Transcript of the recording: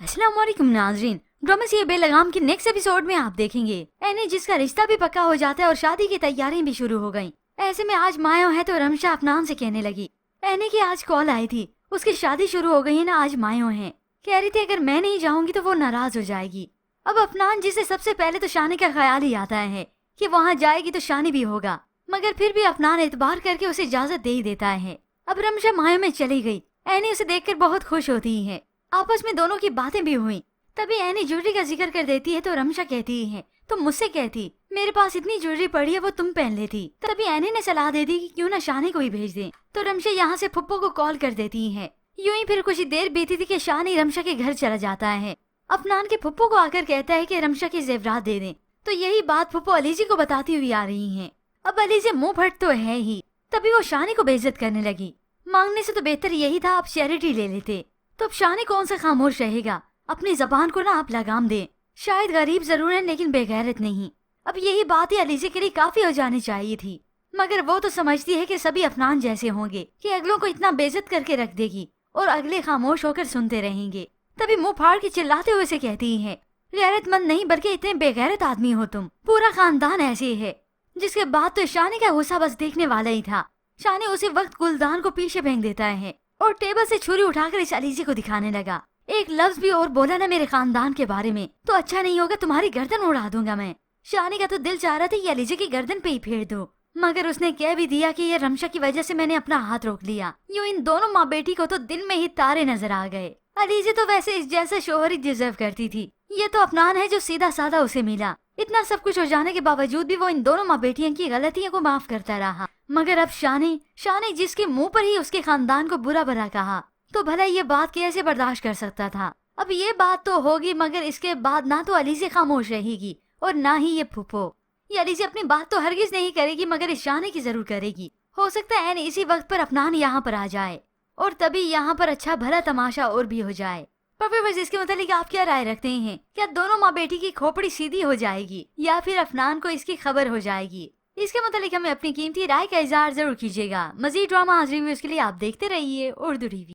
अस्सलाम वालेकुम नाज़रीन, ड्रामा सी बेलगाम के नेक्स्ट एपिसोड में आप देखेंगे एनी जिसका रिश्ता भी पक्का हो जाता है और शादी की तैयारियां भी शुरू हो गयी। ऐसे में आज माया है तो रमशा अफनान से कहने लगी, एनी की आज कॉल आई थी, उसकी शादी शुरू हो गई है ना, आज माया है, कह रही थी अगर मैं नहीं जाऊंगी तो वो नाराज हो जाएगी। अब अफनान जिसे सबसे पहले तो शानी का ख्याल ही आता है कि वहाँ जाएगी तो शानी भी होगा, मगर फिर भी अफनान एतबार करके उसे इजाजत दे ही देता है। अब रमशा माया में चली गई। एनी उसे देखकर बहुत खुश होती है। आपस में दोनों की बातें भी हुई। तभी एनी ज्वेलरी का जिक्र कर देती है तो रमशा कहती है, तुम मुझसे कहती मेरे पास इतनी ज्वेलरी पड़ी है वो तुम पहन लेती। तभी एनी ने सलाह दे दी कि क्यों ना शानी को ही भेज दें। तो रमशा यहाँ से फुप्पो को कॉल कर देती है। यूं ही फिर कुछ देर बीती थी कि शानी रमशा के घर चला जाता है। अफनान के फुप्पो को आकर कहता है कि रमशा के जेवरात दे दें। तो यही बात फुप्पो अलीजी को बताती हुई आ रही है। अब अलीजी मुंह फट तो है ही। तभी वो शानी को बेइज्जत करने लगी। मांगने से तो बेहतर यही था आप चैरिटी ले लेते। तो अब शानी कौन सा खामोश रहेगा। अपनी जबान को ना आप लगाम दे। शायद गरीब जरूर है लेकिन बेगैरत नहीं। अब यही बात ही अलीजी के लिए काफी हो जानी चाहिए थी, मगर वो तो समझती है कि सभी अफनान जैसे होंगे कि अगलों को इतना बेइज्जत करके रख देगी और अगले खामोश होकर सुनते रहेंगे। तभी मुंह फाड़ के चिल्लाते हुए से कहती है, गैरतमंद नहीं बल्कि इतने बेगैरत आदमी हो तुम, पूरा खानदान ऐसे है। जिसके बाद तो शानी का गुस्सा बस देखने वाला ही था। शानी उसी वक्त गुलदान को पीछे फेंक देता है और टेबल से छुरी उठाकर इस अलीजी को दिखाने लगा। एक लफ्ज भी और बोला ना मेरे खानदान के बारे में तो अच्छा नहीं होगा, तुम्हारी गर्दन उड़ा दूंगा मैं। शानी का तो दिल चाह रहा था ये अलीजी की गर्दन पे ही फेर दो, मगर उसने कह भी दिया कि ये रमशा की वजह से मैंने अपना हाथ रोक लिया। यूं इन दोनों माँ बेटी को तो दिन में ही तारे नजर आ गए। अलीजी तो वैसे इस जैसा शोहर ही डिजर्व करती थी। ये तो अफनान है जो सीधा साधा उसे मिला। इतना सब कुछ हो जाने के बावजूद भी वो इन दोनों माँ बेटियों की गलतियों को माफ करता रहा। मगर अब शानी जिसके मुंह पर ही उसके खानदान को बुरा भला कहा, तो भला ये बात कैसे बर्दाश्त कर सकता था। अब ये बात तो होगी, मगर इसके बाद ना तो अलीजी खामोश रहेगी और ना ही ये फूफो। ये अलीजी अपनी बात तो हरगिज नहीं करेगी, मगर इस शानी की जरूर करेगी। हो सकता है इसी वक्त पर अफनान यहाँ पर आ जाए और तभी यहाँ पर अच्छा भला तमाशा और भी हो जाए। पर फिर बस इसके मतलब आप क्या राय रखते हैं? क्या दोनों माँ बेटी की खोपड़ी सीधी हो जाएगी या फिर अफनान को इसकी खबर हो जाएगी? इसके मतलब हमें अपनी कीमती राय का इजहार जरूर कीजिएगा। मजीद ड्रामा रिव्यूज के लिए आप देखते रहिए उर्दू टीवी।